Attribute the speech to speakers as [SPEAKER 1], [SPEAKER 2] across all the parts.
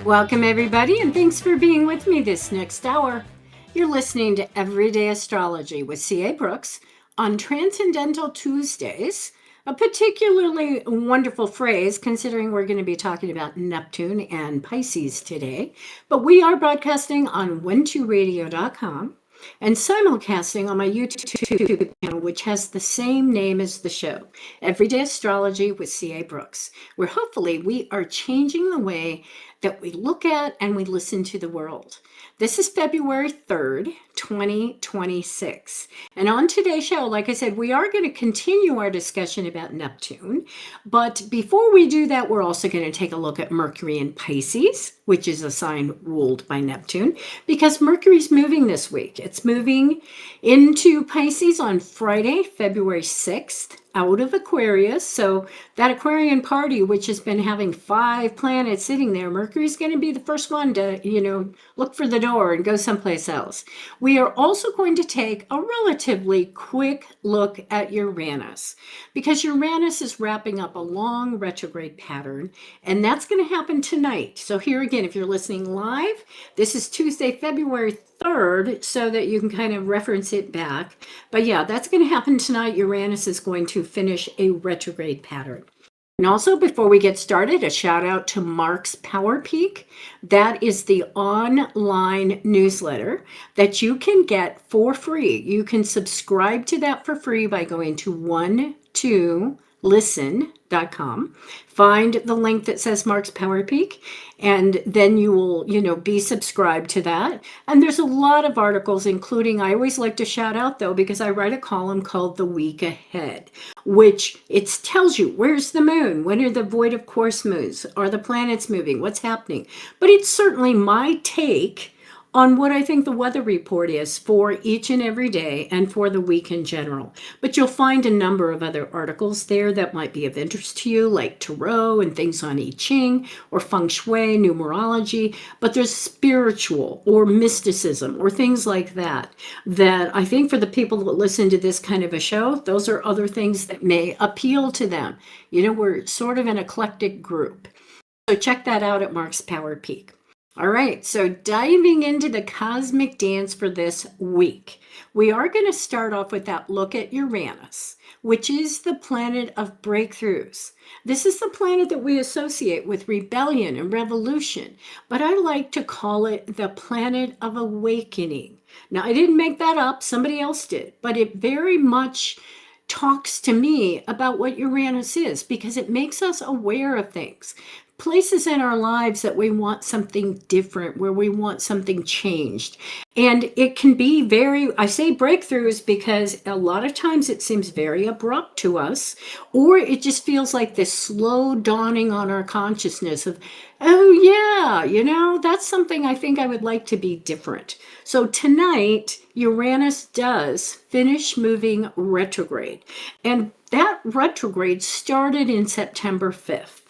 [SPEAKER 1] Welcome, everybody, and thanks for being with me this next hour. You're listening to Everyday Astrology with C.A. Brooks on Transcendental Tuesdays, a particularly wonderful phrase considering we're going to be talking about Neptune and Pisces today. But we are broadcasting on wenturadio.com and simulcasting on my YouTube channel, which has the same name as the show, Everyday Astrology with C.A. Brooks, where hopefully we are changing the way that we look at and we listen to the world. This is February 3rd, 2026. And on today's show, like I said, we are going to continue our discussion about Neptune. But before we do that, we're also going to take a look at Mercury in Pisces, which is a sign ruled by Neptune, because Mercury's moving this week. It's moving into Pisces on Friday, February 6th, out of Aquarius. So that Aquarian party, which has been having 5 planets sitting there, Mercury's going to be the first one to, look for the door and go someplace else. We are also going to take a relatively quick look at Uranus, because Uranus is wrapping up a long retrograde pattern, and that's going to happen tonight. So here again, if you're listening live, this is Tuesday, February 3rd, so that you can kind of reference it back. But yeah, that's going to happen tonight. Uranus is going to finish a retrograde pattern. And also, before we get started, a shout out to Mark's Power Peak. That is the online newsletter that you can get for free. You can subscribe to that for free by going to 12listen.com. Find the link that says Mark's Power Peak, and then you will, be subscribed to that. And there's a lot of articles, including, I always like to shout out though, because I write a column called The Week Ahead, which it tells you where's the moon, when are the void of course moons, are the planets moving, what's happening. But it's certainly my take on what I think the weather report is for each and every day and for the week in general. But you'll find a number of other articles there that might be of interest to you, like tarot and things on I Ching or feng shui, numerology. But there's spiritual or mysticism or things like that I think for the people that listen to this kind of a show, those are other things that may appeal to them. We're sort of an eclectic group. So check that out at Mark's Power Peak. All right, so diving into the cosmic dance for this week, we are going to start off with that look at Uranus, which is the planet of breakthroughs. This is the planet that we associate with rebellion and revolution, but I like to call it the planet of awakening. Now, I didn't make that up, somebody else did, but it very much talks to me about what Uranus is, because it makes us aware of things. Places in our lives that we want something different, where we want something changed. And it can be I say breakthroughs because a lot of times it seems very abrupt to us, or it just feels like this slow dawning on our consciousness of, oh yeah, that's something I think I would like to be different. So tonight, Uranus does finish moving retrograde. And that retrograde started in September 5th.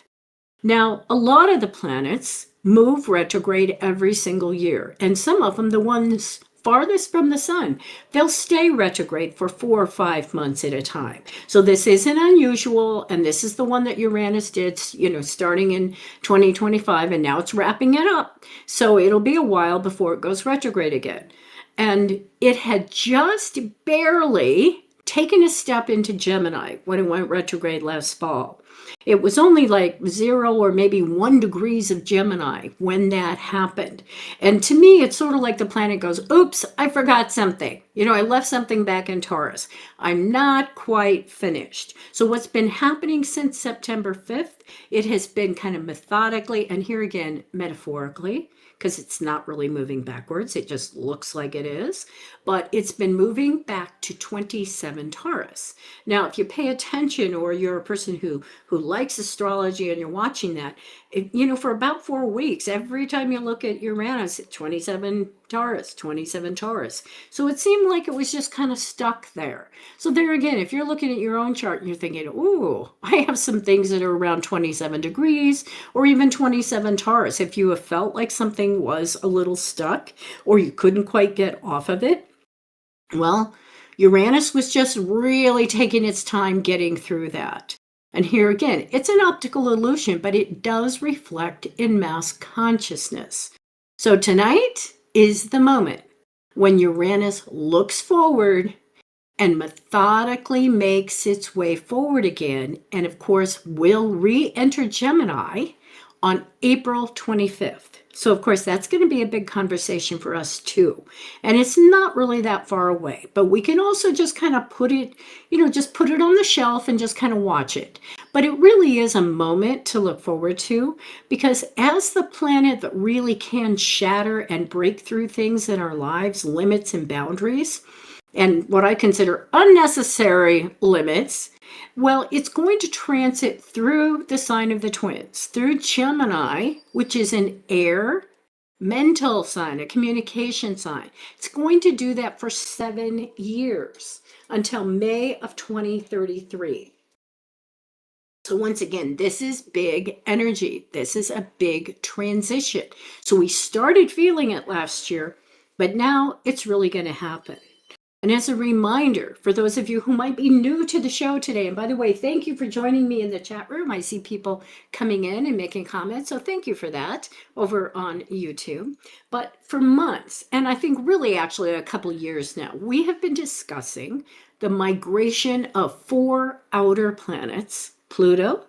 [SPEAKER 1] Now, a lot of the planets move retrograde every single year, and some of them, the ones farthest from the sun, they'll stay retrograde for 4 or 5 months at a time. So this isn't unusual, and this is the one that Uranus did, starting in 2025, and now it's wrapping it up. So it'll be a while before it goes retrograde again. And it had just barely taken a step into Gemini when it went retrograde last fall. It was only like 0 or maybe 1 degrees of Gemini when that happened. And to me, it's sort of like the planet goes, oops, I forgot something. I left something back in Taurus. I'm not quite finished. So what's been happening since September 5th, it has been kind of methodically, and here again, metaphorically, because it's not really moving backwards. It just looks like it is. But it's been moving back to 27 Taurus. Now, if you pay attention, or you're a person who likes astrology and you're watching that, for about 4 weeks, every time you look at Uranus, 27 Taurus, 27 Taurus. So it seemed like it was just kind of stuck there. So there again, if you're looking at your own chart and you're thinking, ooh, I have some things that are around 27 degrees or even 27 Taurus. If you have felt like something was a little stuck or you couldn't quite get off of it, well, Uranus was just really taking its time getting through that. And here again, it's an optical illusion, but it does reflect in mass consciousness. So tonight is the moment when Uranus looks forward and methodically makes its way forward again, and of course will re-enter Gemini on April 25th. So of course that's going to be a big conversation for us too. And it's not really that far away, but we can also just kind of put it, just put it on the shelf and just kind of watch it. But it really is a moment to look forward to, because as the planet that really can shatter and break through things in our lives, limits and boundaries, and what I consider unnecessary limits, well, it's going to transit through the sign of the twins, through Gemini, which is an air mental sign, a communication sign. It's going to do that for 7 years until May of 2033. So once again, this is big energy. This is a big transition. So we started feeling it last year, but now it's really going to happen. And as a reminder, for those of you who might be new to the show today, and by the way, thank you for joining me in the chat room. I see people coming in and making comments, so thank you for that over on YouTube. But for months, and I think really actually a couple years now, we have been discussing the migration of 4 outer planets, Pluto,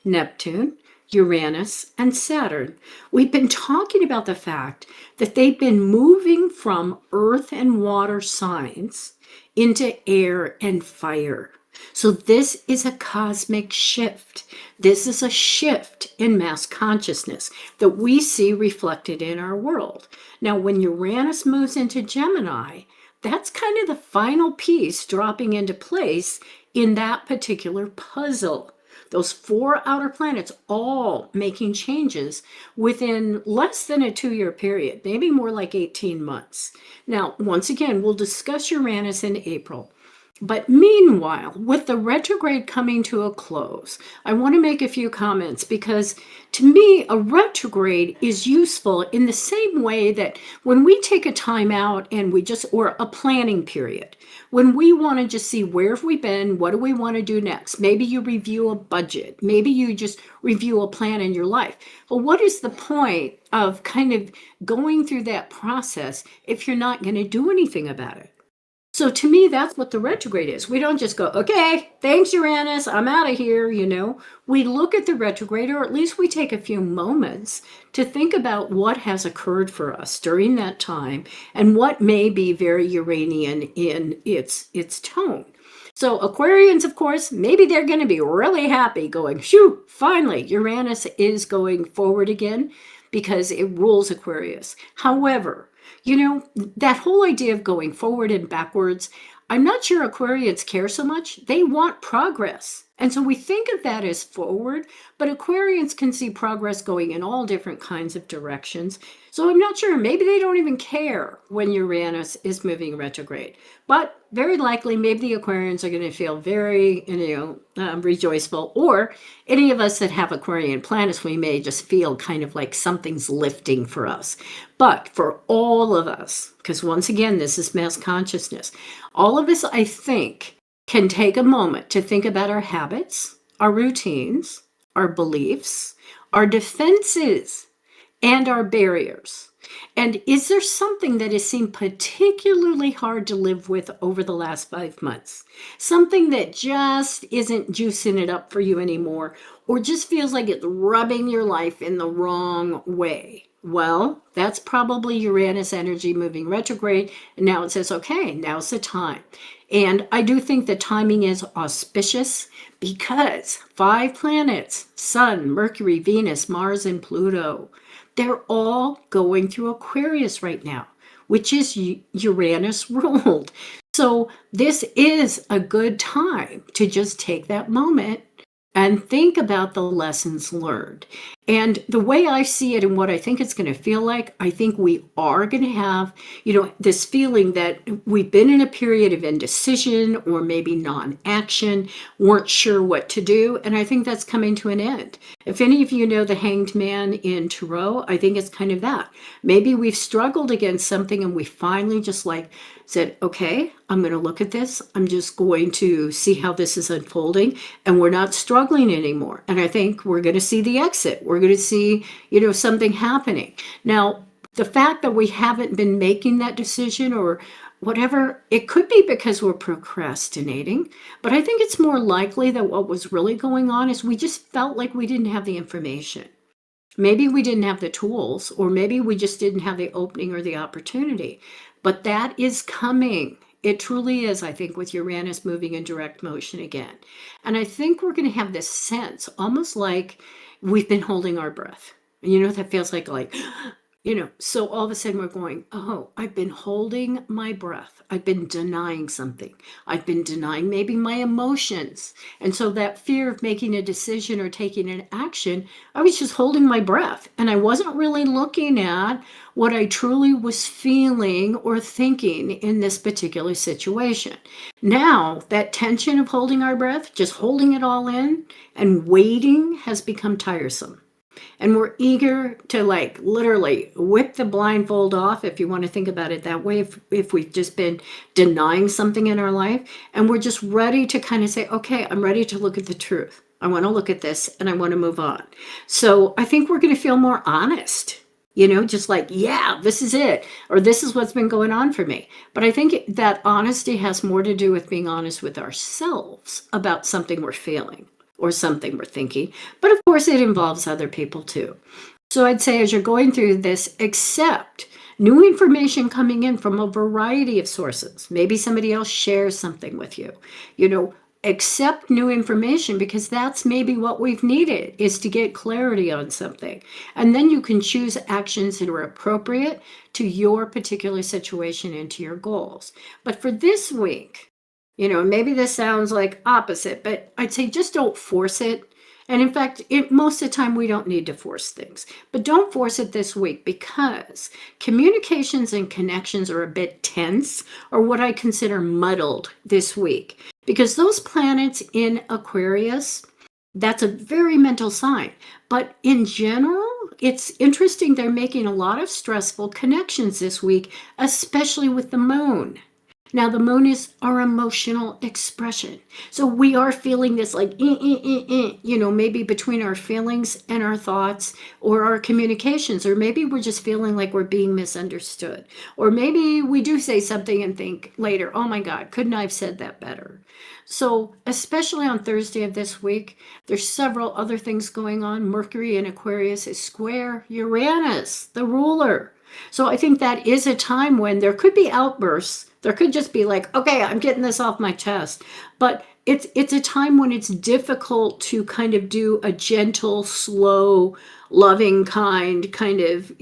[SPEAKER 1] Neptune, Uranus, and Saturn. We've been talking about the fact that they've been moving from earth and water signs into air and fire. So this is a cosmic shift. This is a shift in mass consciousness that we see reflected in our world. Now, when Uranus moves into Gemini, that's kind of the final piece dropping into place in that particular puzzle. Those 4 outer planets all making changes within less than a 2-year period, maybe more like 18 months. Now, once again, we'll discuss Uranus in April. But meanwhile, with the retrograde coming to a close, I want to make a few comments, because to me, a retrograde is useful in the same way that when we take a time out and or a planning period, when we want to just see where have we been, what do we want to do next? Maybe you review a budget, maybe you just review a plan in your life. Well, what is the point of kind of going through that process if you're not going to do anything about it? So to me, that's what the retrograde is. We don't just go, okay, thanks, Uranus, I'm out of here, We look at the retrograde, or at least we take a few moments to think about what has occurred for us during that time and what may be very Uranian in its tone. So Aquarians, of course, maybe they're going to be really happy going, shoot, finally, Uranus is going forward again because it rules Aquarius. However, that whole idea of going forward and backwards, I'm not sure Aquarians care so much. They want progress. And so we think of that as forward, but Aquarians can see progress going in all different kinds of directions. So I'm not sure. Maybe they don't even care when Uranus is moving retrograde. But very likely, maybe the Aquarians are going to feel very, rejoiceful. Or any of us that have Aquarian planets, we may just feel kind of like something's lifting for us. But for all of us, because once again, this is mass consciousness, all of us, I think, can take a moment to think about our habits, our routines, our beliefs, our defenses, and our barriers. And is there something that has seemed particularly hard to live with over the last 5 months? Something that just isn't juicing it up for you anymore, or just feels like it's rubbing your life in the wrong way? Well, that's probably Uranus energy moving retrograde. And now it says, okay, now's the time. And I do think the timing is auspicious because 5 planets, Sun, Mercury, Venus, Mars, and Pluto, they're all going through Aquarius right now, which is Uranus ruled. So this is a good time to just take that moment and think about the lessons learned. And the way I see it and what I think it's going to feel like, I think we are going to have, this feeling that we've been in a period of indecision or maybe non-action, weren't sure what to do. And I think that's coming to an end. If any of you know the Hanged Man in Tarot, I think it's kind of that. Maybe we've struggled against something and we finally just said, okay, I'm going to look at this. I'm just going to see how this is unfolding, and we're not struggling anymore. And I think we're going to see the exit. We're going to see, something happening. Now, the fact that we haven't been making that decision or whatever, it could be because we're procrastinating, but I think it's more likely that what was really going on is we just felt like we didn't have the information. Maybe we didn't have the tools, or maybe we just didn't have the opening or the opportunity. But that is coming. It truly is, I think, with Uranus moving in direct motion again. And I think we're going to have this sense, almost like we've been holding our breath. And that feels like, so all of a sudden we're going, oh, I've been holding my breath. I've been denying something. I've been denying maybe my emotions. And so that fear of making a decision or taking an action, I was just holding my breath. And I wasn't really looking at what I truly was feeling or thinking in this particular situation. Now, that tension of holding our breath, just holding it all in and waiting, has become tiresome. And we're eager to literally whip the blindfold off, if you want to think about it that way, if we've just been denying something in our life. And we're just ready to kind of say, okay, I'm ready to look at the truth. I want to look at this and I want to move on. So I think we're going to feel more honest, just yeah, this is it, or this is what's been going on for me. But I think that honesty has more to do with being honest with ourselves about something we're feeling or something we're thinking. But of course, it involves other people too. So I'd say as you're going through this, accept new information coming in from a variety of sources. Maybe somebody else shares something with you. Accept new information, because that's maybe what we've needed, is to get clarity on something. And then you can choose actions that are appropriate to your particular situation and to your goals. But for this week, maybe this sounds like opposite, but I'd say just don't force it. And in fact, most of the time we don't need to force things, but don't force it this week, because communications and connections are a bit tense, or what I consider muddled this week, because those planets in Aquarius, that's a very mental sign. But in general, it's interesting. They're making a lot of stressful connections this week, especially with the moon. Now, the moon is our emotional expression. So we are feeling this maybe between our feelings and our thoughts or our communications, or maybe we're just feeling like we're being misunderstood. Or maybe we do say something and think later, oh my God, couldn't I have said that better? So especially on Thursday of this week, there's several other things going on. Mercury in Aquarius is square Uranus, the ruler. So I think that is a time when there could be outbursts. There could just be okay, I'm getting this off my chest. But it's a time when it's difficult to kind of do a gentle, slow, loving kind of,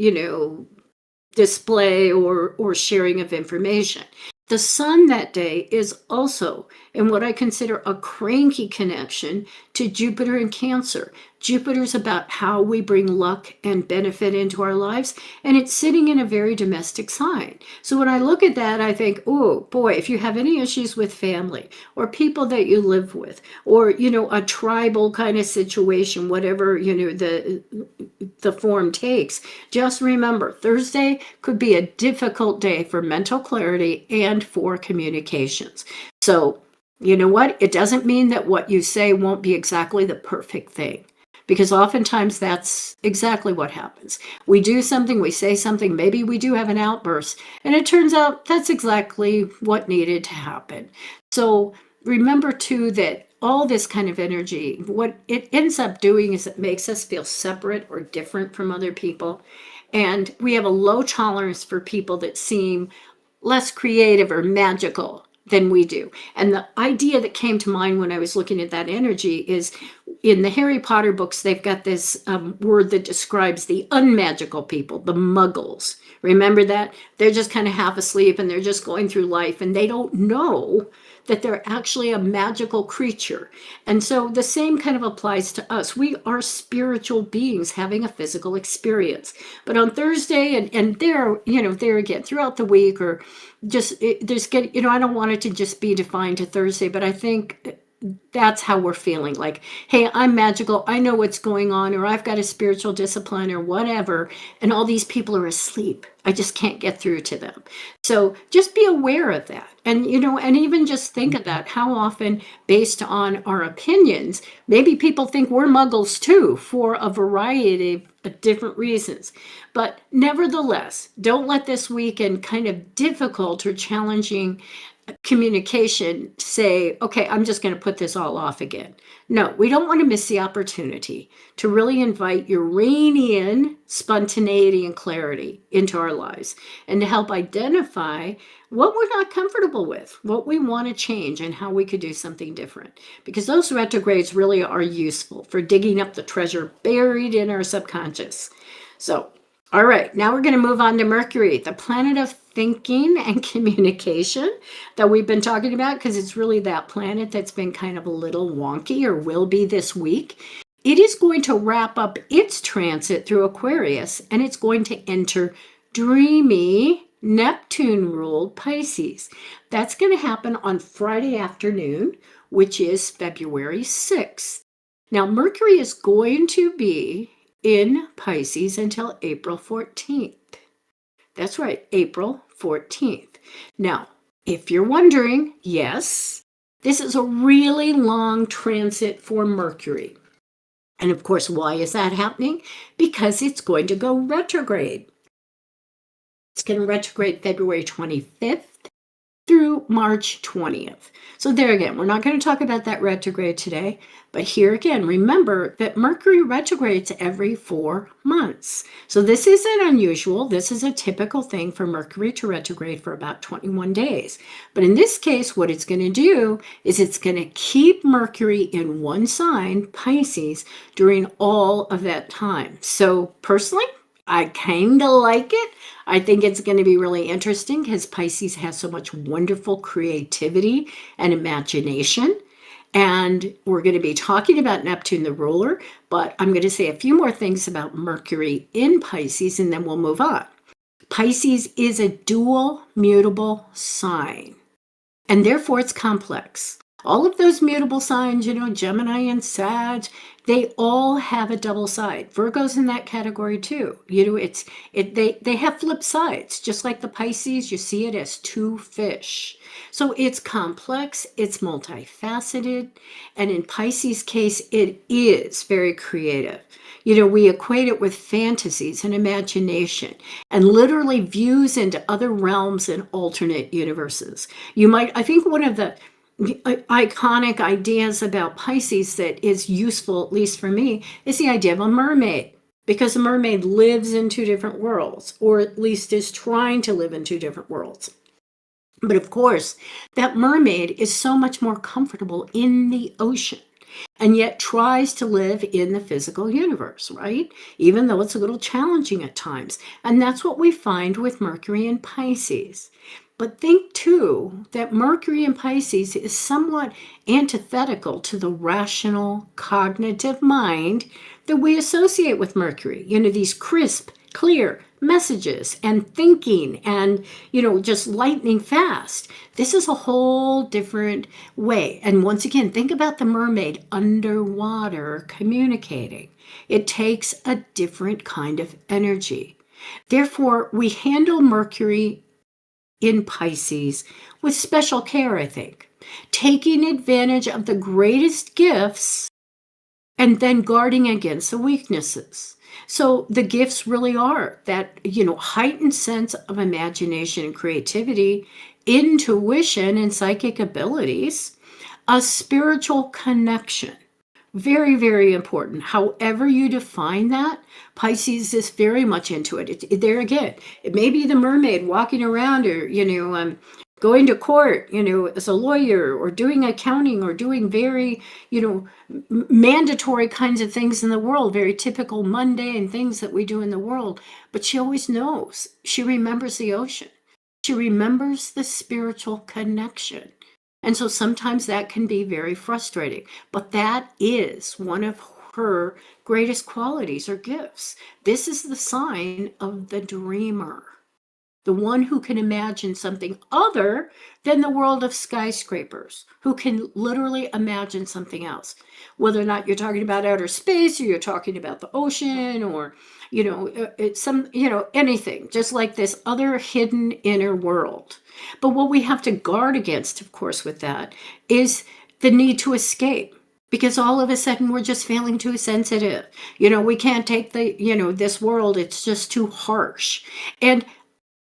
[SPEAKER 1] display or sharing of information. The sun that day is also in what I consider a cranky connection to Jupiter in Cancer. Jupiter's about how we bring luck and benefit into our lives, and it's sitting in a very domestic sign. So when I look at that, I think, oh boy, if you have any issues with family or people that you live with, or, a tribal kind of situation, whatever, the form takes, just remember Thursday could be a difficult day for mental clarity and for communications. So you know what? It doesn't mean that what you say won't be exactly the perfect thing, because oftentimes that's exactly what happens. We do something, we say something, maybe we do have an outburst, and it turns out that's exactly what needed to happen. So remember too that all this kind of energy, what it ends up doing is it makes us feel separate or different from other people. And we have a low tolerance for people that seem less creative or magical than we do. And the idea that came to mind when I was looking at that energy is, in the Harry Potter books, they've got this word that describes the unmagical people, the muggles. Remember that? They're just kind of half asleep and they're just going through life and they don't know that they're actually a magical creature. And so the same kind of applies to us. We are spiritual beings having a physical experience. But on Thursday and there, there again, throughout the week, or I don't want it to just be defined to Thursday, but I think that's how we're feeling. Like, hey, I'm magical, I know what's going on, or I've got a spiritual discipline or whatever, and all these people are asleep, I just can't get through to them. So just be aware of that. And and even just think of that, how often, based on our opinions, maybe people think we're muggles too, for a variety of different reasons. But nevertheless, don't let this weekend kind of difficult or challenging communication say, okay, I'm just going to put this all off again. No, we don't want to miss the opportunity to really invite Uranian spontaneity and clarity into our lives, and to help identify what we're not comfortable with, what we want to change, and how we could do something different. Because those retrogrades really are useful for digging up the treasure buried in our subconscious. So, all right, now we're going to move on to Mercury, the planet of thinking and communication that we've been talking about, because it's really that planet that's been kind of a little wonky, or will be this week. It is going to wrap up its transit through Aquarius, and it's going to enter dreamy Neptune-ruled Pisces. That's going to happen on Friday afternoon, which is February 6th. Now, Mercury is going to be in Pisces until April 14th. That's right, April 14th. Now, if you're wondering, yes, this is a really long transit for Mercury. And of course, why is that happening? Because it's going to go retrograde. It's going to retrograde February 25th through March 20th. So there again, we're not going to talk about that retrograde today, but here again, remember that Mercury retrogrades every 4 months. So this isn't unusual. This is a typical thing for Mercury to retrograde for about 21 days. But in this case, what it's going to do is it's going to keep Mercury in one sign, Pisces, during all of that time. So personally, I kind of like it. I think it's going to be really interesting because Pisces has so much wonderful creativity and imagination. And we're going to be talking about Neptune, the ruler, but I'm going to say a few more things about Mercury in Pisces, and then we'll move on. Pisces is a dual mutable sign, and therefore it's complex. All of those mutable signs, Gemini and Sag, they all have a double side. Virgo's in that category too. They have flip sides. Just like the Pisces, you see it as two fish. So it's complex, it's multifaceted, and in Pisces' case, it is very creative. We equate it with fantasies and imagination, and literally views into other realms and alternate universes. I think one of the iconic ideas about Pisces that is useful, at least for me, is the idea of a mermaid, because a mermaid lives in two different worlds, or at least is trying to live in two different worlds. But of course, that mermaid is so much more comfortable in the ocean, and yet tries to live in the physical universe, right? Even though it's a little challenging at times. And that's what we find with Mercury in Pisces. But think too that Mercury in Pisces is somewhat antithetical to the rational, cognitive mind that we associate with Mercury. These crisp, clear messages and thinking and, just lightning fast. This is a whole different way. And once again, think about the mermaid underwater communicating. It takes a different kind of energy. Therefore, we handle Mercury in Pisces with special care, I think, taking advantage of the greatest gifts and then guarding against the weaknesses. So the gifts really are that, heightened sense of imagination and creativity, intuition and psychic abilities, a spiritual connection. Very, very important. However you define that, Pisces is very much into it. There again, it may be the mermaid walking around, or, going to court, as a lawyer, or doing accounting, or doing very, mandatory kinds of things in the world, very typical mundane things that we do in the world. But she always knows. She remembers the ocean. She remembers the spiritual connection. And so sometimes that can be very frustrating, but that is one of her greatest qualities or gifts. This is the sign of the dreamer, the one who can imagine something other than the world of skyscrapers, who can literally imagine something else. Whether or not you're talking about outer space, or you're talking about the ocean, or it's some, anything, just like this other hidden inner world. But what we have to guard against, of course, with that is the need to escape, because all of a sudden we're just feeling too sensitive. We can't take this world, it's just too harsh. And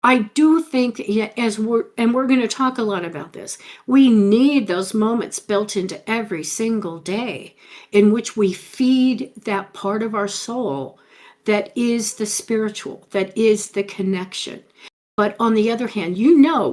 [SPEAKER 1] I do think, yeah, we're going to talk a lot about this, we need those moments built into every single day in which we feed that part of our soul that is the spiritual, that is the connection. But on the other hand,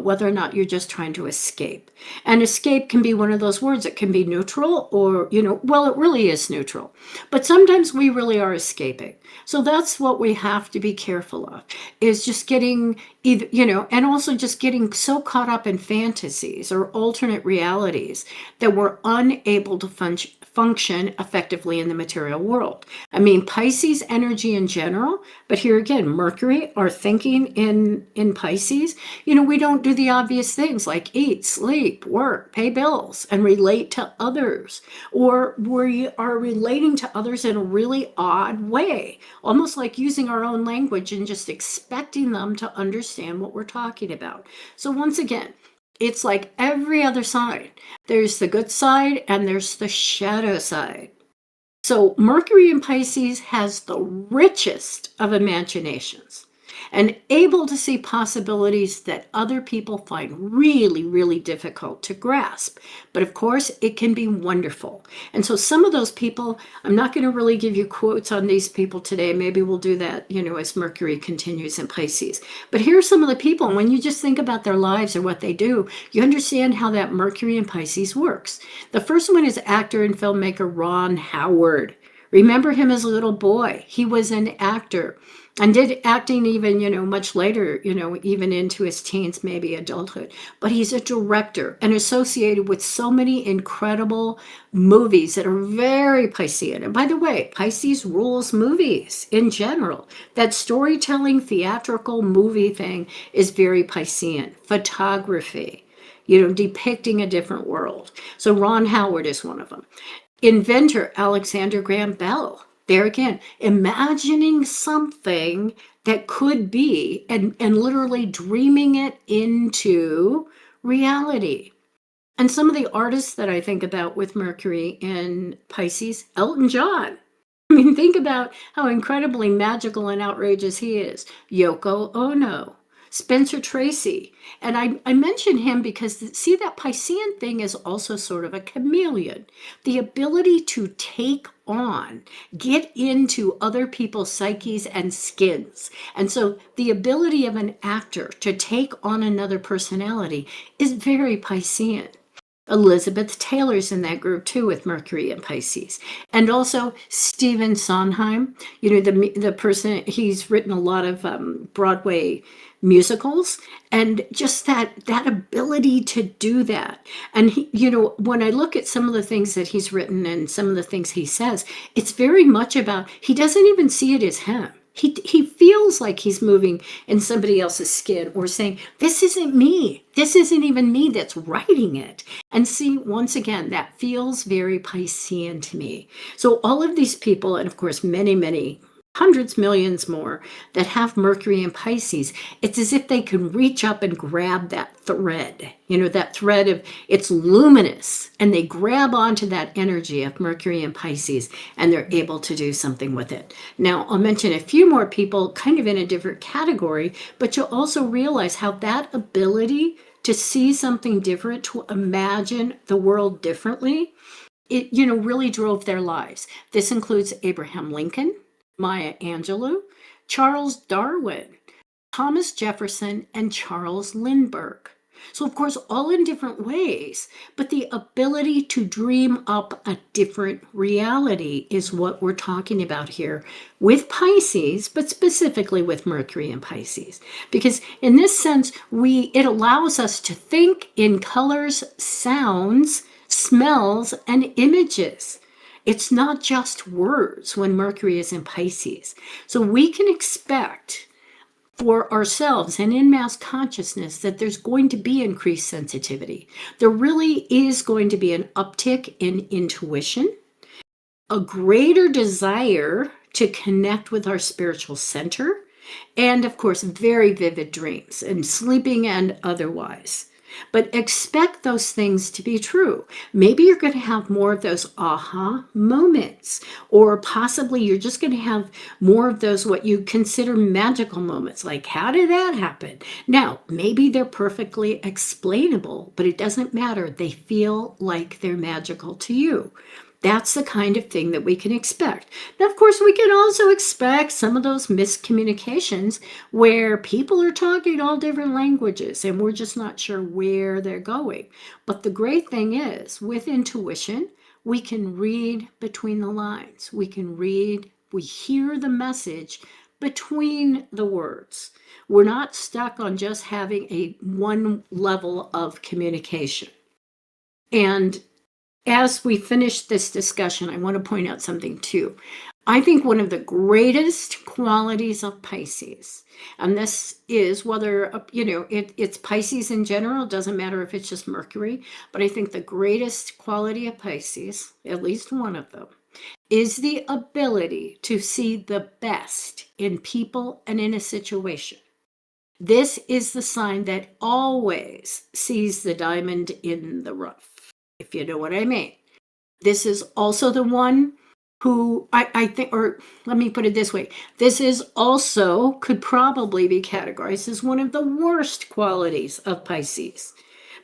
[SPEAKER 1] whether or not you're just trying to escape. And escape can be one of those words. It can be neutral or, well, it really is neutral. But sometimes we really are escaping. So that's what we have to be careful of, is just getting either, and also just getting so caught up in fantasies or alternate realities that we're unable to function effectively in the material world. I mean, Pisces energy in general, but here again, Mercury, our thinking in Pisces, we don't do the obvious things like eat, sleep, work, pay bills, and relate to others. Or we are relating to others in a really odd way, almost like using our own language and just expecting them to understand what we're talking about. So once again, it's like every other sign. There's the good side and there's the shadow side. So Mercury in Pisces has the richest of imaginations and able to see possibilities that other people find really, really difficult to grasp. But of course, it can be wonderful. And so some of those people, I'm not going to really give you quotes on these people today. Maybe we'll do that, as Mercury continues in Pisces. But here are some of the people, and when you just think about their lives or what they do, you understand how that Mercury in Pisces works. The first one is actor and filmmaker Ron Howard. Remember him as a little boy. He was an actor and did acting even, much later, even into his teens, maybe adulthood. But he's a director and associated with so many incredible movies that are very Piscean. And by the way, Pisces rules movies in general. That storytelling, theatrical movie thing is very Piscean. Photography, depicting a different world. So Ron Howard is one of them. Inventor Alexander Graham Bell. There again, imagining something that could be and literally dreaming it into reality. And some of the artists that I think about with Mercury in Pisces, Elton John. I mean, think about how incredibly magical and outrageous he is. Yoko Ono. Spencer Tracy. And I mention him because, see, that Piscean thing is also sort of a chameleon. The ability to take on, get into other people's psyches and skins. And so the ability of an actor to take on another personality is very Piscean. Elizabeth Taylor's in that group too, with Mercury and Pisces. And also Stephen Sondheim, the person, he's written a lot of Broadway musicals, and just that ability to do that. And he, when I look at some of the things that he's written and some of the things he says, it's very much about, he doesn't even see it as him. He feels like he's moving in somebody else's skin, or saying, this isn't me. This isn't even me that's writing it. And see, once again, that feels very Piscean to me. So all of these people, and of course, many, many hundreds, millions more that have Mercury in Pisces, it's as if they can reach up and grab that thread, that thread of, it's luminous, and they grab onto that energy of Mercury in Pisces, and they're able to do something with it. Now, I'll mention a few more people kind of in a different category, but you'll also realize how that ability to see something different, to imagine the world differently, it, really drove their lives. This includes Abraham Lincoln, Maya Angelou, Charles Darwin, Thomas Jefferson, and Charles Lindbergh. So, of course, all in different ways, but the ability to dream up a different reality is what we're talking about here with Pisces, but specifically with Mercury and Pisces. Because in this sense, it allows us to think in colors, sounds, smells, and images. It's not just words when Mercury is in Pisces. So we can expect for ourselves and in mass consciousness that there's going to be increased sensitivity. There really is going to be an uptick in intuition, a greater desire to connect with our spiritual center, and of course, very vivid dreams and sleeping and otherwise. But expect those things to be true. Maybe you're going to have more of those aha moments, or possibly you're just going to have more of those what you consider magical moments. Like, how did that happen? Now, maybe they're perfectly explainable, but it doesn't matter. They feel like they're magical to you. That's the kind of thing that we can expect. Now, of course, we can also expect some of those miscommunications where people are talking all different languages and we're just not sure where they're going. But the great thing is, with intuition, we can read between the lines. We hear the message between the words. We're not stuck on just having one level of communication. And as we finish this discussion, I want to point out something too. I think one of the greatest qualities of Pisces, and this is whether, it's Pisces in general, it doesn't matter if it's just Mercury, but I think the greatest quality of Pisces, at least one of them, is the ability to see the best in people and in a situation. This is the sign that always sees the diamond in the rough, if you know what I mean. This is also the one who I think, or let me put it this way, this is also could probably be categorized as one of the worst qualities of Pisces,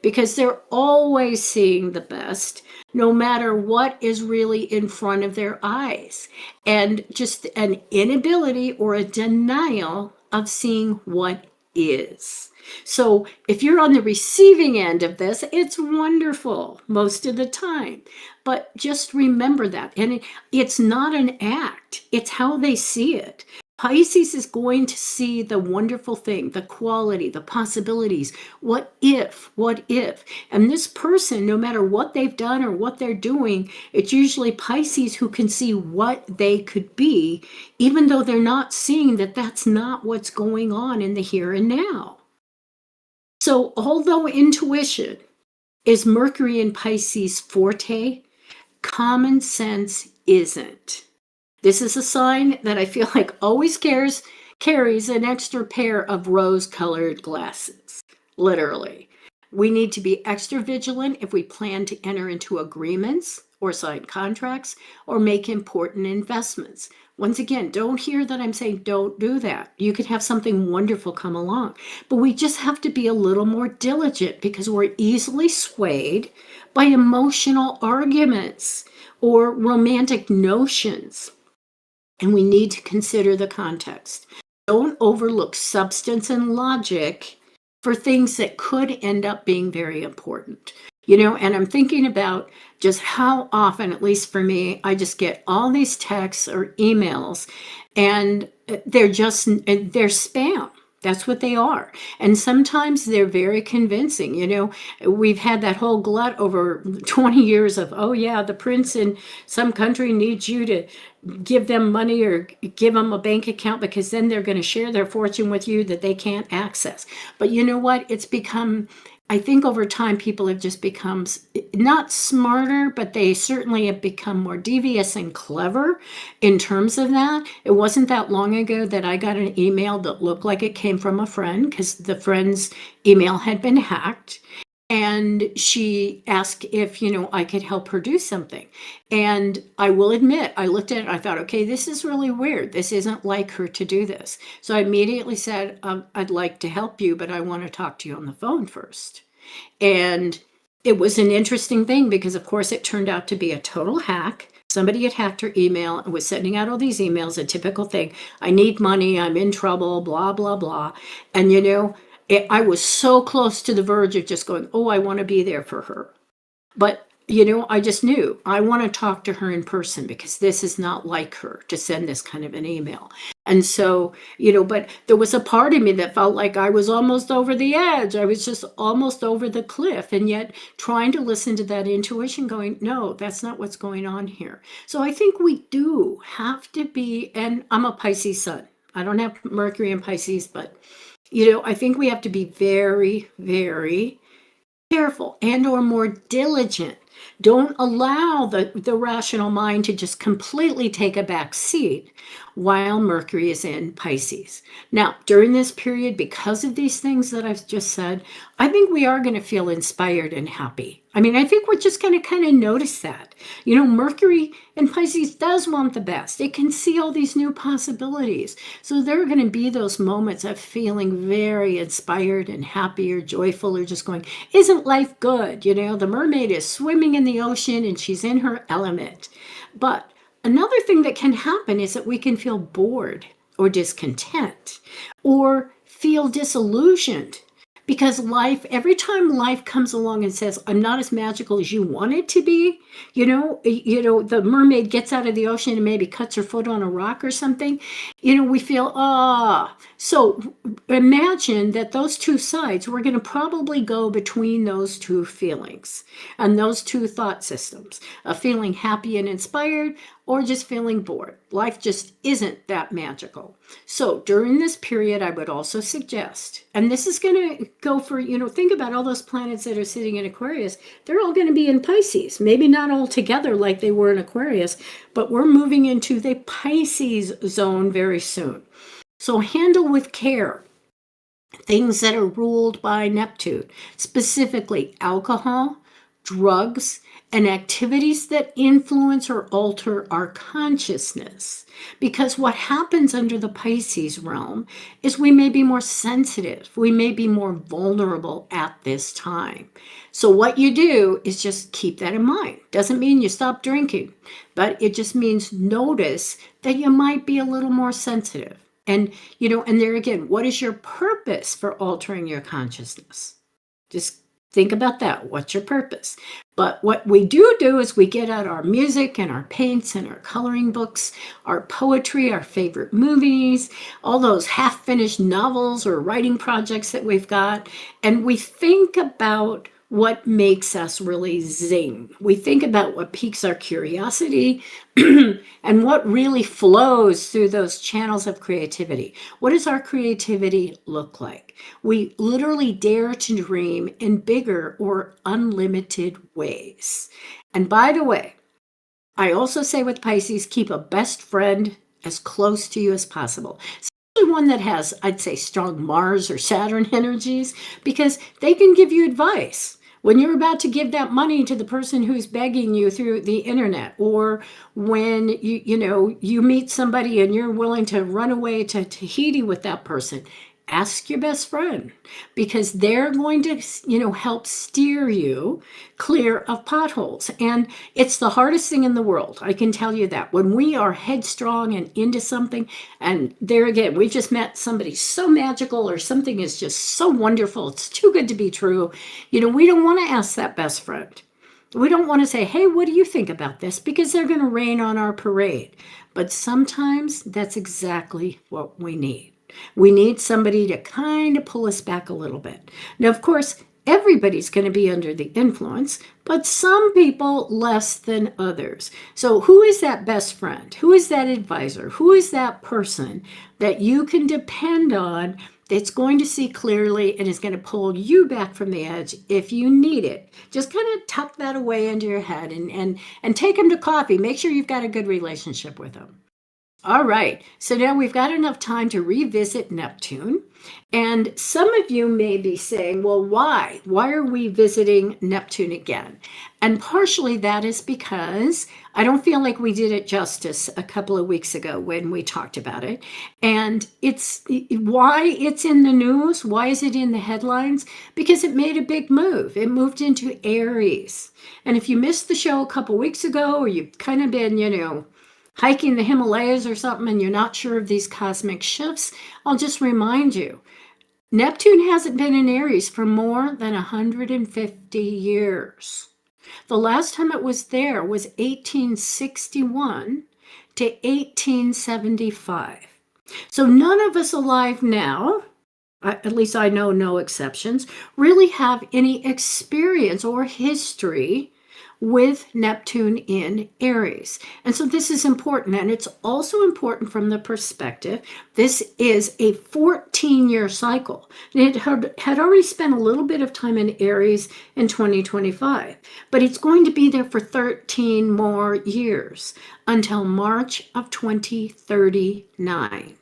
[SPEAKER 1] because they're always seeing the best, no matter what is really in front of their eyes, and just an inability or a denial of seeing what is. So if you're on the receiving end of this, it's wonderful most of the time. But just remember that. And it's not an act. It's how they see it. Pisces is going to see the wonderful thing, the quality, the possibilities. What if? And this person, no matter what they've done or what they're doing, it's usually Pisces who can see what they could be, even though they're not seeing that that's not what's going on in the here and now. So although intuition is Mercury and Pisces' forte, common sense isn't. This is a sign that I feel like always carries an extra pair of rose-colored glasses, literally. We need to be extra vigilant if we plan to enter into agreements or sign contracts or make important investments. Once again, don't hear that I'm saying don't do that. You could have something wonderful come along, but we just have to be a little more diligent because we're easily swayed by emotional arguments or romantic notions. And we need to consider the context. Don't overlook substance and logic for things that could end up being very important. And I'm thinking about just how often, at least for me, I just get all these texts or emails and they're spam. That's what they are. And sometimes they're very convincing. We've had that whole glut over 20 years of, oh yeah, the prince in some country needs you to give them money or give them a bank account because then they're going to share their fortune with you that they can't access. But you know what? It's become, I think over time, people have just become not smarter, but they certainly have become more devious and clever in terms of that. It wasn't that long ago that I got an email that looked like it came from a friend because the friend's email had been hacked. And she asked if, I could help her do something. And I will admit, I looked at it and I thought, okay, this is really weird. This isn't like her to do this. So I immediately said, I'd like to help you, but I want to talk to you on the phone first. And it was an interesting thing because, of course, it turned out to be a total hack. Somebody had hacked her email and was sending out all these emails, a typical thing. I need money. I'm in trouble, blah, blah, blah. And, I was so close to the verge of just going, oh, I want to be there for her. But, I just knew I want to talk to her in person because this is not like her to send this kind of an email. And so, but there was a part of me that felt like I was almost over the edge. I was just almost over the cliff. And yet trying to listen to that intuition going, no, that's not what's going on here. So I think we do have to be, and I'm a Pisces sun. I don't have Mercury in Pisces, but, I think we have to be very, very careful and or more diligent. Don't allow the rational mind to just completely take a back seat while Mercury is in Pisces. Now, during this period, because of these things that I've just said, I think we are going to feel inspired and happy. I mean, I think we're just going to kind of notice that. Mercury in Pisces does want the best. It can see all these new possibilities. So there are going to be those moments of feeling very inspired and happy or joyful or just going, isn't life good? The mermaid is swimming in the ocean and she's in her element. But another thing that can happen is that we can feel bored or discontent or feel disillusioned because every time life comes along and says, I'm not as magical as you want it to be, the mermaid gets out of the ocean and maybe cuts her foot on a rock or something, we feel, So imagine that those two sides, we're going to probably go between those two feelings and those two thought systems of feeling happy and inspired or just feeling bored. Life just isn't that magical. So during this period, I would also suggest, and this is going to go for, think about all those planets that are sitting in Aquarius. They're all going to be in Pisces. Maybe not all together like they were in Aquarius, but we're moving into the Pisces zone very soon. So handle with care things that are ruled by Neptune, specifically alcohol, drugs, and activities that influence or alter our consciousness. Because what happens under the Pisces realm is we may be more sensitive, we may be more vulnerable at this time. So what you do is just keep that in mind. Doesn't mean you stop drinking, but it just means notice that you might be a little more sensitive. And, and there again, what is your purpose for altering your consciousness? Just think about that. What's your purpose? But what we do is we get out our music and our paints and our coloring books, our poetry, our favorite movies, all those half-finished novels or writing projects that we've got, and we think about what makes us really zing. We think about what piques our curiosity and what really flows through those channels of creativity. What does our creativity look like? We literally dare to dream in bigger or unlimited ways. And by the way, I also say with Pisces, keep a best friend as close to you as possible. One that has, I'd say, strong Mars or Saturn energies, because they can give you advice when you're about to give that money to the person who's begging you through the internet, or when you meet somebody and you're willing to run away to Tahiti with that person. Ask your best friend, because they're going to, help steer you clear of potholes. And it's the hardest thing in the world. I can tell you that when we are headstrong and into something, and there again, we just met somebody so magical, or something is just so wonderful, it's too good to be true. We don't want to ask that best friend. We don't want to say, hey, what do you think about this? Because they're going to rain on our parade. But sometimes that's exactly what we need. We need somebody to kind of pull us back a little bit. Now, of course, everybody's going to be under the influence, but some people less than others. So who is that best friend? Who is that advisor? Who is that person that you can depend on that's going to see clearly and is going to pull you back from the edge if you need it? Just kind of tuck that away into your head and take them to coffee. Make sure you've got a good relationship with them. All right, so now we've got enough time to revisit Neptune. And some of you may be saying, well, why? Why are we visiting Neptune again? And partially that is because I don't feel like we did it justice a couple of weeks ago when we talked about it. And it's why it's in the news. Why is it in the headlines? Because it made a big move. It moved into Aries. And if you missed the show a couple weeks ago, or you've kind of been, hiking the Himalayas or something, and you're not sure of these cosmic shifts, I'll just remind you, Neptune hasn't been in Aries for more than 150 years. The last time it was there was 1861 to 1875. So none of us alive now, at least I know no exceptions, really have any experience or history with Neptune in Aries. And so this is important. And it's also important from the perspective, this is a 14-year cycle. It had already spent a little bit of time in Aries in 2025, but it's going to be there for 13 more years until March of 2039.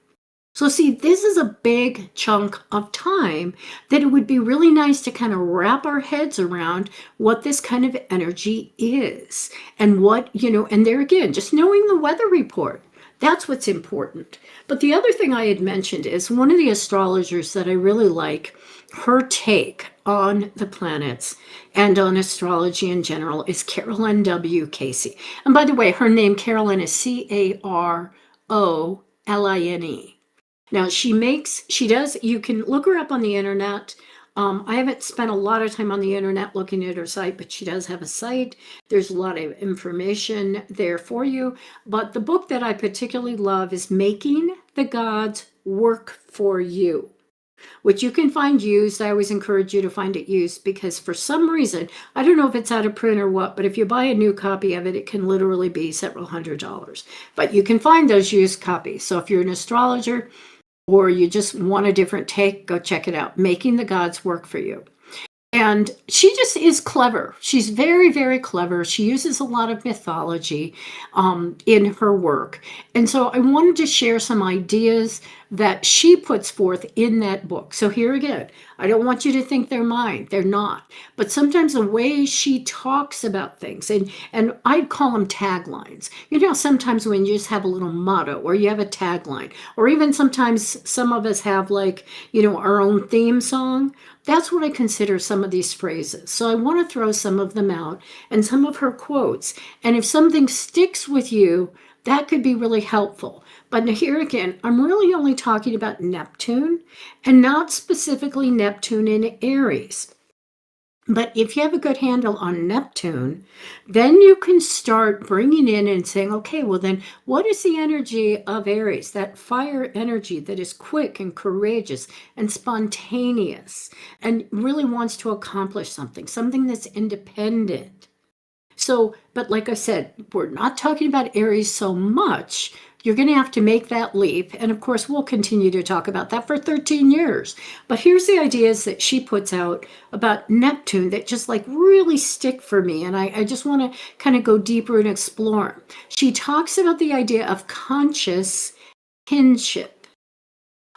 [SPEAKER 1] So see, this is a big chunk of time that it would be really nice to kind of wrap our heads around what this kind of energy is and what, and there again, just knowing the weather report. That's what's important. But the other thing I had mentioned is one of the astrologers that I really like, her take on the planets and on astrology in general is Carolyn W. Casey. And by the way, her name, Carolyn, is Carolline. Now she does, you can look her up on the internet. I haven't spent a lot of time on the internet looking at her site, but she does have a site. There's a lot of information there for you. But the book that I particularly love is Making the Gods Work for You, which you can find used. I always encourage you to find it used because for some reason, I don't know if it's out of print or what, but if you buy a new copy of it, it can literally be several $100s. But you can find those used copies. So if you're an astrologer, or you just want a different take, go check it out. Making the Gods Work for You. And she just is clever. She's very, very clever. She uses a lot of mythology in her work. And so I wanted to share some ideas that she puts forth in that book. So here again, I don't want you to think they're mine. They're not. But sometimes the way she talks about things, and I'd call them taglines. Sometimes when you just have a little motto or you have a tagline, or even sometimes some of us have our own theme song. That's what I consider some of these phrases. So I want to throw some of them out and some of her quotes. And if something sticks with you, that could be really helpful. But here again, I'm really only talking about Neptune and not specifically Neptune in Aries. But if you have a good handle on Neptune, then you can start bringing in and saying, okay, well then what is the energy of Aries? That fire energy that is quick and courageous and spontaneous and really wants to accomplish something that's independent. So, but like I said, we're not talking about Aries so much. You're going to have to make that leap. And of course, we'll continue to talk about that for 13 years. But here's the ideas that she puts out about Neptune that just really stick for me. And I just want to kind of go deeper and explore. She talks about the idea of conscious kinship.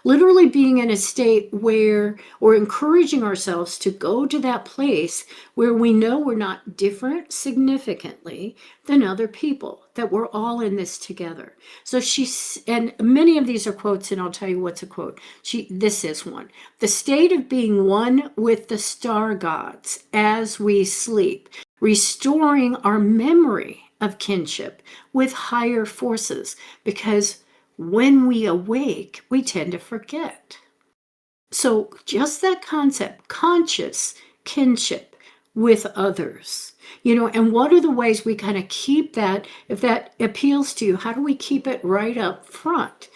[SPEAKER 1] Literally being in a state where we're encouraging ourselves to go to that place where we know we're not different significantly than other people, that we're all in this together. So and many of these are quotes, and I'll tell you what's a quote. This is one. The state of being one with the star gods as we sleep, restoring our memory of kinship with higher forces, because when we awake, we tend to forget. So just that concept, conscious kinship with others, and what are the ways we kind of keep that, if that appeals to you, how do we keep it right up front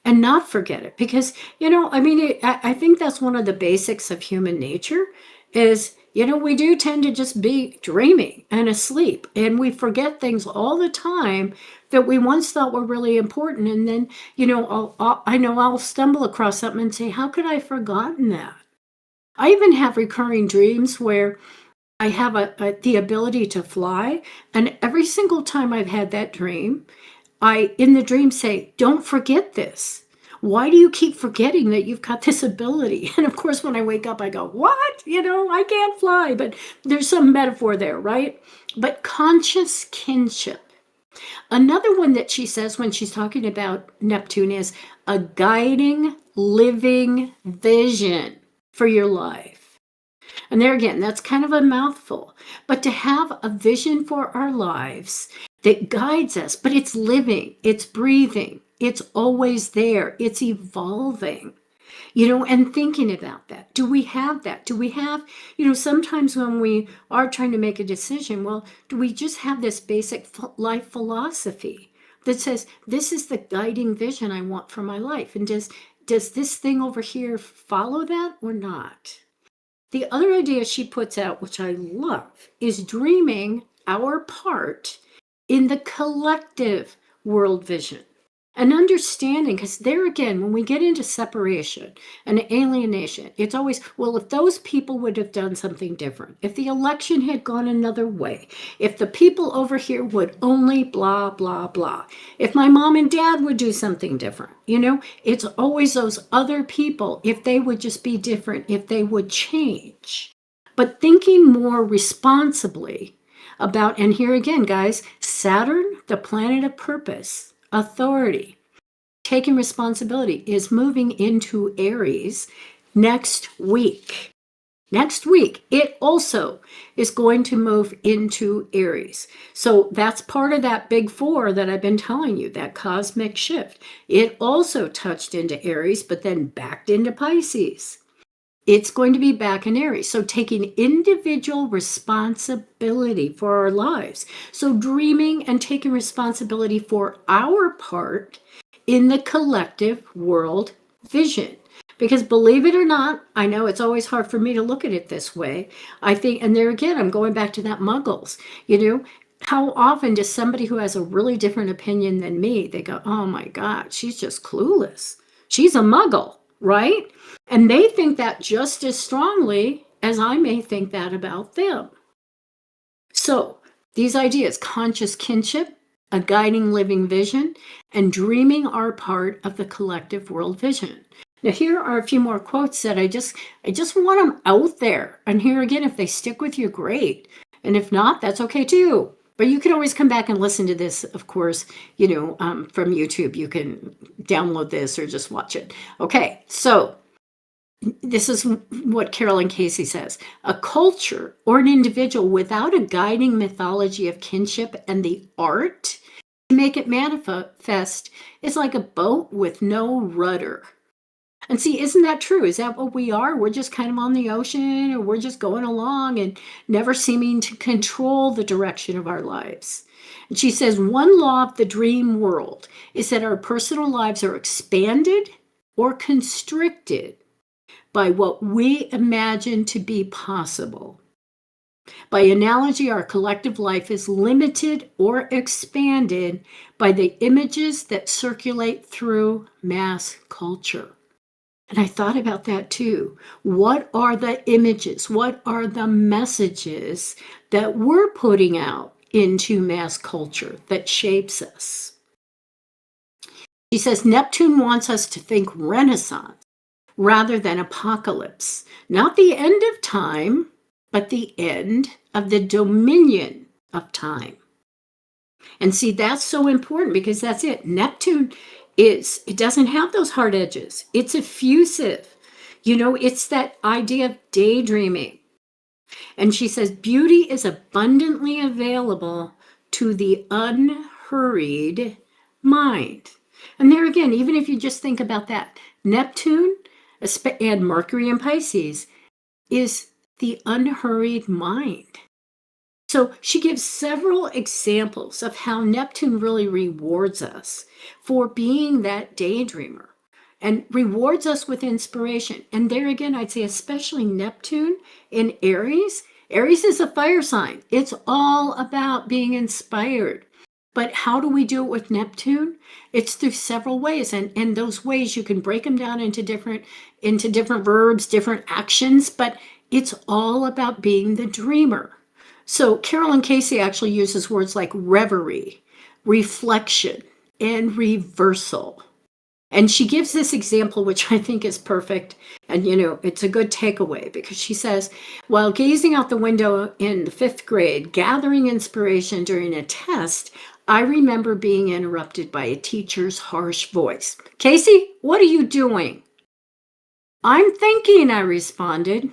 [SPEAKER 1] and not forget it? Because, I think that's one of the basics of human nature is, we do tend to just be dreaming and asleep, and we forget things all the time that we once thought were really important. And then, I'll stumble across something and say, how could I have forgotten that? I even have recurring dreams where I have the ability to fly. And every single time I've had that dream, I, in the dream, say, don't forget this. Why do you keep forgetting that you've got this ability? And of course, when I wake up, I go, what? I can't fly. But there's some metaphor there, right? But conscious kinship. Another one that she says when she's talking about Neptune is a guiding, living vision for your life. And there again, that's kind of a mouthful. But to have a vision for our lives that guides us, but it's living, it's breathing, it's always there, it's evolving. And thinking about that. Do we have that? Do we have, sometimes when we are trying to make a decision, well, do we just have this basic life philosophy that says, this is the guiding vision I want for my life? And does this thing over here follow that or not? The other idea she puts out, which I love, is dreaming our part in the collective world vision. And understanding, because there again, when we get into separation and alienation, it's always, well, if those people would have done something different, if the election had gone another way, if the people over here would only blah, blah, blah, if my mom and dad would do something different, it's always those other people, if they would just be different, if they would change. But thinking more responsibly about, and here again, guys, Saturn, the planet of purpose, authority, taking responsibility, is moving into Aries next week. Next week, it also is going to move into Aries. So that's part of that big four that I've been telling you, that cosmic shift. It also touched into Aries, but then backed into Pisces. It's going to be back in Aries. So taking individual responsibility for our lives. So dreaming and taking responsibility for our part in the collective world vision. Because believe it or not, I know it's always hard for me to look at it this way. I think, and there again, I'm going back to that Muggles. How often does somebody who has a really different opinion than me, they go, oh my God, she's just clueless. She's a Muggle, right? And they think that just as strongly as I may think that about them. So these ideas, conscious kinship, a guiding living vision, and dreaming are part of the collective world vision. Now, here are a few more quotes that I just want them out there. And here again, if they stick with you, great. And if not, that's okay too. But you can always come back and listen to this, of course, from YouTube. You can download this or just watch it. Okay, so this is what Carolyn Casey says. A culture or an individual without a guiding mythology of kinship and the art to make it manifest is like a boat with no rudder. And see, isn't that true? Is that what we are? We're just kind of on the ocean, or we're just going along and never seeming to control the direction of our lives. And she says, one law of the dream world is that our personal lives are expanded or constricted by what we imagine to be possible. By analogy, our collective life is limited or expanded by the images that circulate through mass culture. And I thought about that too. What are the images? What are the messages that we're putting out into mass culture that shapes us? She says Neptune wants us to think Renaissance rather than apocalypse. Not the end of time, but the end of the dominion of time. And see, that's so important because that's it. Neptune it doesn't have those hard edges. It's effusive. It's that idea of daydreaming. And she says, beauty is abundantly available to the unhurried mind. And there again, even if you just think about that, Neptune and Mercury in Pisces is the unhurried mind. So she gives several examples of how Neptune really rewards us for being that daydreamer and rewards us with inspiration. And there again, I'd say especially Neptune in Aries. Aries is a fire sign. It's all about being inspired. But how do we do it with Neptune? It's through several ways. And those ways you can break them down into different verbs, different actions, but it's all about being the dreamer. So Carolyn Casey actually uses words like reverie, reflection, and reversal. And she gives this example, which I think is perfect. And, it's a good takeaway because she says, while gazing out the window in the 5th grade, gathering inspiration during a test, I remember being interrupted by a teacher's harsh voice. Casey, what are you doing? I'm thinking, I responded.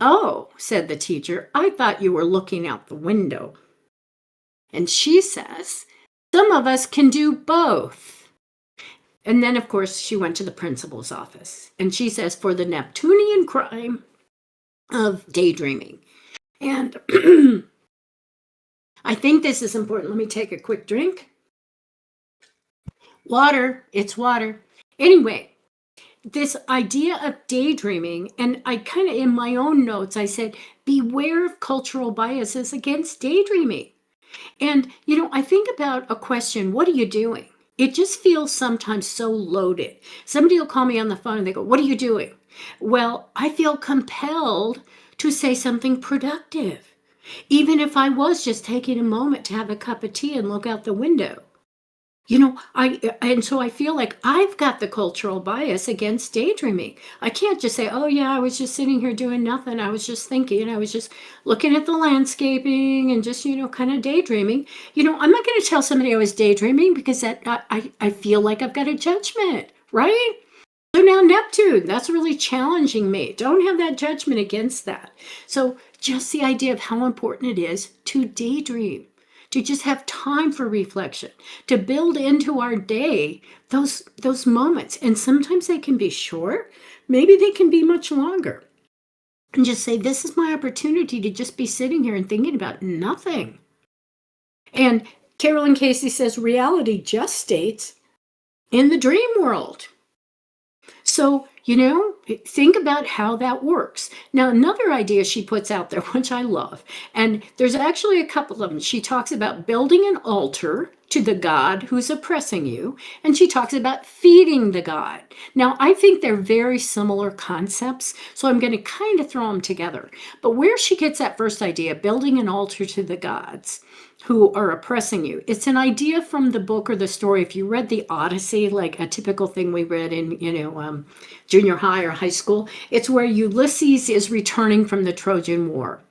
[SPEAKER 1] Oh, said the teacher, I thought you were looking out the window. And she says, some of us can do both. And then, of course, she went to the principal's office. And she says, for the Neptunian crime of daydreaming. And I think this is important. Let me take a quick drink. Water. It's water. Anyway, this idea of daydreaming, and I kind of, in my own notes, I said, beware of cultural biases against daydreaming. And, I think about a question, what are you doing? It just feels sometimes so loaded. Somebody will call me on the phone and they go, what are you doing? Well, I feel compelled to say something productive, even if I was just taking a moment to have a cup of tea and look out the window. And so I feel like I've got the cultural bias against daydreaming. I can't just say, oh yeah, I was just sitting here doing nothing. I was just thinking, I was just looking at the landscaping and just, kind of daydreaming. I'm not going to tell somebody I was daydreaming because I feel like I've got a judgment, right? So now Neptune, that's really challenging me. Don't have that judgment against that. So just the idea of how important it is to daydream, to just have time for reflection, to build into our day those moments. And sometimes they can be short, maybe they can be much longer. And just say, this is my opportunity to just be sitting here and thinking about nothing. And Carolyn Casey says, reality just states in the dream world. So, think about how that works. Now, another idea she puts out there, which I love, and there's actually a couple of them. She talks about building an altar to the god who's oppressing you, and she talks about feeding the god. Now, I think they're very similar concepts, so I'm going to kind of throw them together. But where she gets that first idea, building an altar to the gods who are oppressing you, it's an idea from the book or the story. If you read the Odyssey, like a typical thing we read in junior high or high school, it's where Ulysses is returning from the Trojan War,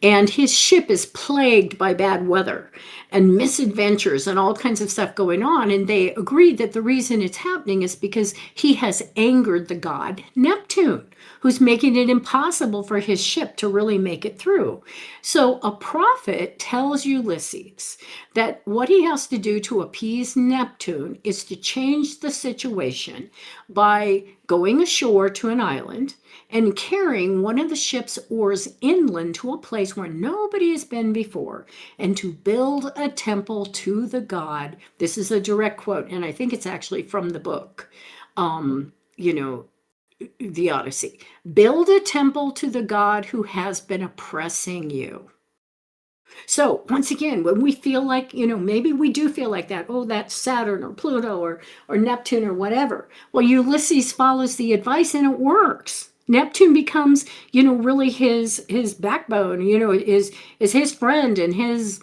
[SPEAKER 1] and his ship is plagued by bad weather and misadventures and all kinds of stuff going on. And they agree that the reason it's happening is because he has angered the god Neptune, who's making it impossible for his ship to really make it through. So a prophet tells Ulysses that what he has to do to appease Neptune is to change the situation by going ashore to an island and carrying one of the ship's oars inland to a place where nobody has been before, and to build a temple to the god. This is a direct quote, and I think it's actually from the book, the Odyssey. Build a temple to the god who has been oppressing you. So once again, when we feel like, maybe we do feel like that, oh, that's Saturn or Pluto or Neptune or whatever. Well, Ulysses follows the advice and it works. Neptune becomes, really his backbone, is his friend, and his,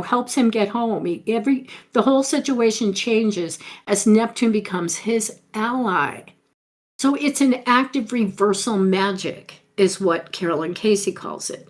[SPEAKER 1] helps him get home. The whole situation changes as Neptune becomes his ally. So it's an active reversal magic, is what Carolyn Casey calls it.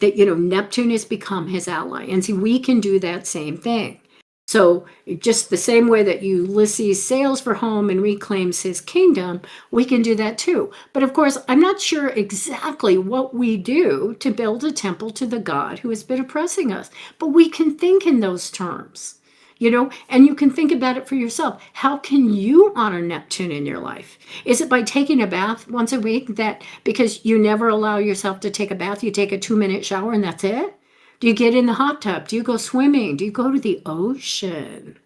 [SPEAKER 1] That, Neptune has become his ally. And see, we can do that same thing. So just the same way that Ulysses sails for home and reclaims his kingdom, we can do that too. But of course, I'm not sure exactly what we do to build a temple to the god who has been oppressing us. But we can think in those terms. And you can think about it for yourself. How can you honor Neptune in your life? Is it by taking a bath once a week, that because you never allow yourself to take a bath, you take a 2-minute shower and that's it? Do you get in the hot tub? Do you go swimming? Do you go to the ocean?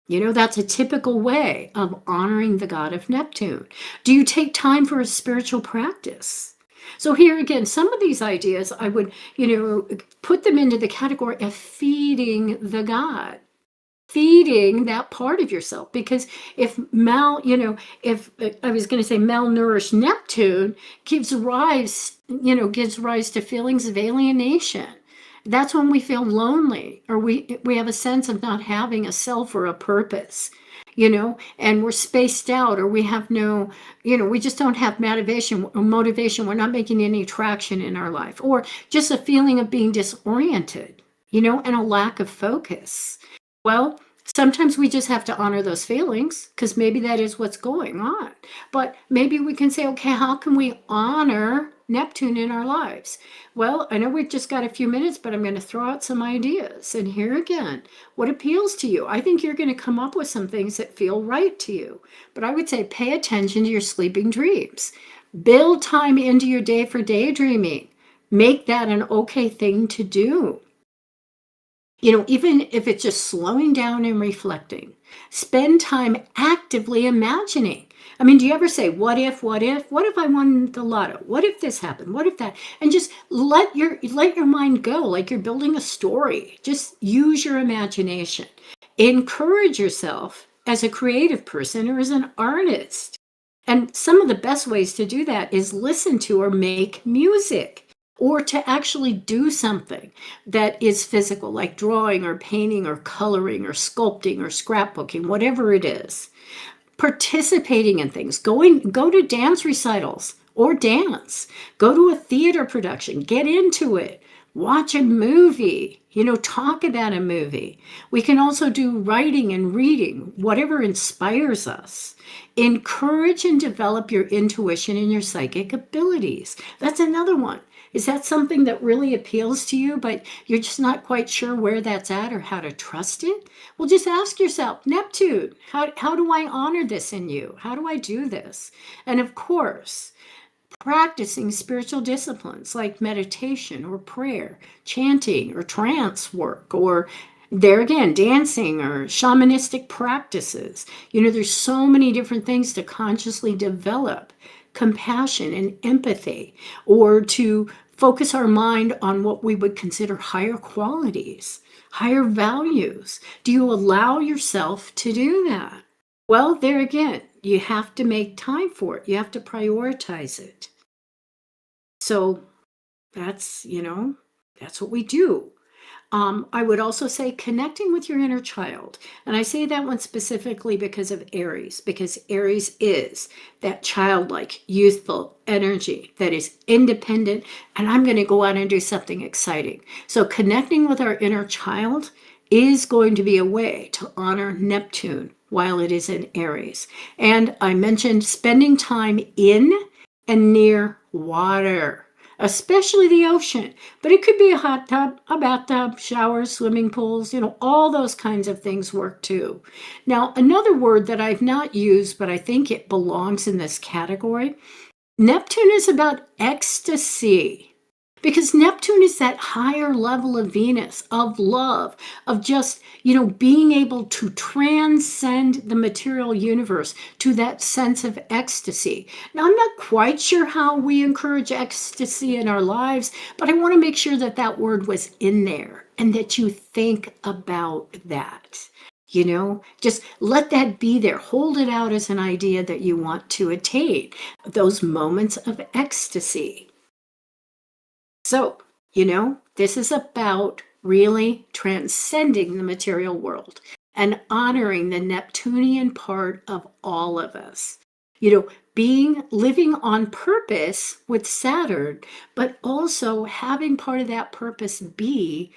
[SPEAKER 1] That's a typical way of honoring the god of Neptune. Do you take time for a spiritual practice? So here again, some of these ideas, I would, put them into the category of feeding the god. Feeding that part of yourself, because if I was going to say malnourished Neptune gives rise to feelings of alienation. That's when we feel lonely, or we have a sense of not having a self or a purpose, and we're spaced out, or we have no, we just don't have motivation. We're not making any traction in our life, or just a feeling of being disoriented, and a lack of focus. Well, sometimes we just have to honor those feelings, because maybe that is what's going on. But maybe we can say, okay, how can we honor Neptune in our lives? Well, I know we've just got a few minutes, but I'm going to throw out some ideas. And here again, what appeals to you? I think you're going to come up with some things that feel right to you. But I would say pay attention to your sleeping dreams. Build time into your day for daydreaming. Make that an okay thing to do. Even if it's just slowing down and reflecting, spend time actively imagining. I mean, do you ever say, what if I won the lotto? What if this happened? What if that? And just let your mind go, like you're building a story. Just use your imagination. Encourage yourself as a creative person or as an artist. And some of the best ways to do that is listen to or make music, or to actually do something that is physical, like drawing or painting or coloring or sculpting or scrapbooking, whatever it is. Participating in things, go to dance recitals or dance, go to a theater production, get into it, watch a movie, talk about a movie. We can also do writing and reading, whatever inspires us. Encourage and develop your intuition and your psychic abilities. That's another one. Is that something that really appeals to you, but you're just not quite sure where that's at or how to trust it? Well, just ask yourself, Neptune, how do I honor this in you? How do I do this? And of course, practicing spiritual disciplines like meditation or prayer, chanting or trance work, or there again, dancing or shamanistic practices. There's so many different things to consciously develop compassion and empathy, or to focus our mind on what we would consider higher qualities, higher values. Do you allow yourself to do that? Well, there again, you have to make time for it. You have to prioritize it. So that's what we do. I would also say connecting with your inner child. And I say that one specifically because of Aries, because Aries is that childlike, youthful energy that is independent, and I'm going to go out and do something exciting. So connecting with our inner child is going to be a way to honor Neptune while it is in Aries. And I mentioned spending time in and near water, especially the ocean, but it could be a hot tub, a bathtub, showers, swimming pools, all those kinds of things work too. Now, another word that I've not used, but I think it belongs in this category, Neptune is about ecstasy. Because Neptune is that higher level of Venus, of love, of just, being able to transcend the material universe to that sense of ecstasy. Now, I'm not quite sure how we encourage ecstasy in our lives, but I want to make sure that that word was in there and that you think about that. Just let that be there. Hold it out as an idea that you want to attain, those moments of ecstasy. So, this is about really transcending the material world and honoring the Neptunian part of all of us. Living on purpose with Saturn, but also having part of that purpose be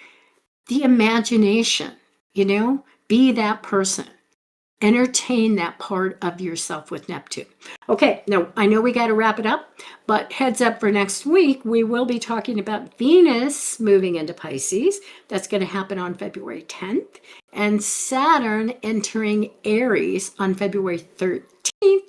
[SPEAKER 1] the imagination, be that person. Entertain that part of yourself with Neptune. Okay, now I know we got to wrap it up, but heads up for next week, we will be talking about Venus moving into Pisces. That's going to happen on February 10th, and Saturn entering Aries on February 13th.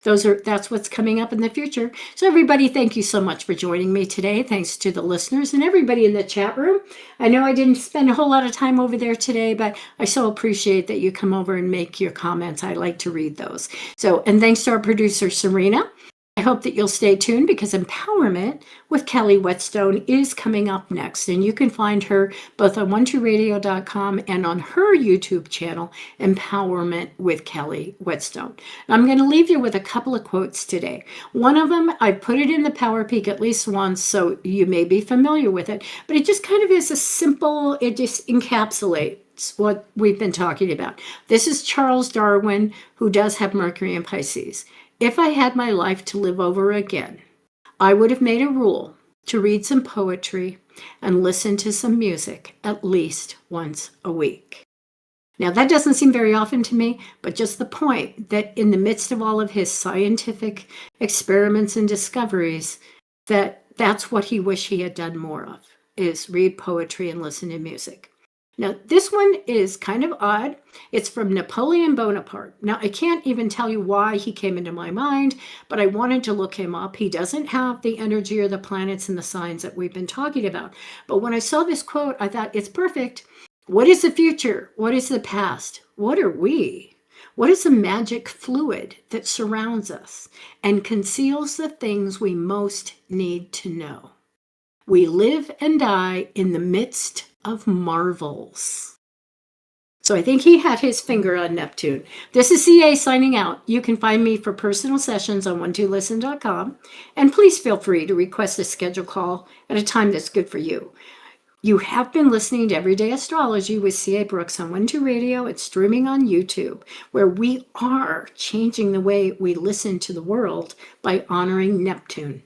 [SPEAKER 1] That's what's coming up in the future. So everybody, thank you so much for joining me today. Thanks to the listeners and everybody in the chat room. I know I didn't spend a whole lot of time over there today, but I so appreciate that you come over and make your comments. I like to read those. And thanks to our producer, Serena. I hope that you'll stay tuned, because Empowerment with Kelly Whetstone is coming up next. And you can find her both on 12radio.com and on her YouTube channel, Empowerment with Kelly Whetstone. I'm going to leave you with a couple of quotes today. One of them, I put it in the Power Peak at least once, so you may be familiar with it. But it just kind of is it just encapsulates what we've been talking about. This is Charles Darwin, who does have Mercury in Pisces. If I had my life to live over again, I would have made a rule to read some poetry and listen to some music at least once a week. Now, that doesn't seem very often to me, but just the point that in the midst of all of his scientific experiments and discoveries, that That's what he wished he had done more of, is read poetry and listen to music. Now, this one is kind of odd. It's from Napoleon Bonaparte. Now, I can't even tell you why he came into my mind, but I wanted to look him up. He doesn't have the energy or the planets and the signs that we've been talking about. But when I saw this quote, I thought it's perfect. What is the future? What is the past? What are we? What is the magic fluid that surrounds us and conceals the things we most need to know? We live and die in the midst of marvels. So I think he had his finger on Neptune. This is CA signing out. You can find me for personal sessions on 12listen.com. And please feel free to request a schedule call at a time that's good for you. You have been listening to Everyday Astrology with C.A. Brooks on 12 Radio. It's streaming on YouTube, where we are changing the way we listen to the world by honoring Neptune.